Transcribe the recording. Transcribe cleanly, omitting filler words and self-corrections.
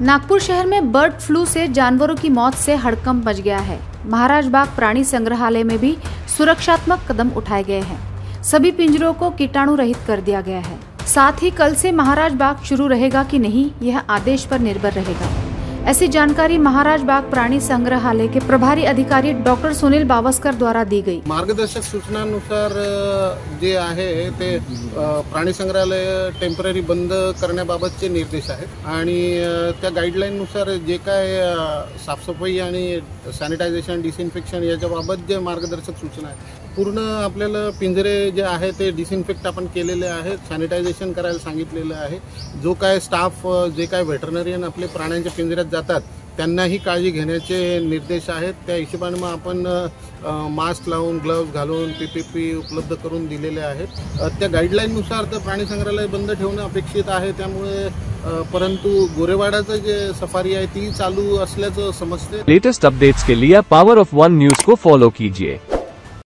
नागपुर शहर में bird flu से जानवरों की मौत से हड़कंप मच गया है। महाराज बाग प्राणी संग्रहालय में भी सुरक्षात्मक कदम उठाए गए हैं। सभी पिंजरों को कीटाणु रहित कर दिया गया है। साथ ही कल से महाराज बाग शुरू रहेगा कि नहीं, यह आदेश पर निर्भर रहेगा। ऐसी जानकारी महाराज बाग प्राणी संग्रहालय के प्रभारी अधिकारी डॉक्टर सुनील बावस्कर द्वारा दी गई। मार्गदर्शक सूचनानुसार जे आहे ते प्राणी संग्रहालय टेम्पररी बंद करण्याबाबतचे निर्देश आहेत आणि त्या गाईडलाईननुसार जे काय साफसफाई आणि सॅनिटायझेशन डिसइन्फेक्शन याच्याबाबत जे मार्गदर्शक सूचना आहेत, पूर्ण आपल्याला पिंजरे जे आहे ते डिसइन्फेक्ट आपण केलेले आहेत, सॅनिटायझेशन करायला सांगितलेलं आहे। जो काय स्टाफ जे काय वेटरनरियन आपले प्राण्यांच्या पिंजऱ्यात जातात त्यांनाही काळजी घेण्याचे निर्देश आहेत। त्या हिशोबाने मग आपण मास्क लावून ग्लोव्ज घालून पीपीपी उपलब्ध करून दिलेले आहेत। त्या गाईडलाईननुसार तर प्राणी संग्रहालय बंद ठेवणं अपेक्षित आहे। त्यामुळे परंतु गोरेवाडाचं जे सफारी आहे ती चालू असल्याचं समजते। लेटेस्ट अपडेट्स के लिए पावर ऑफ वन न्यूज को फॉलो कीजिए।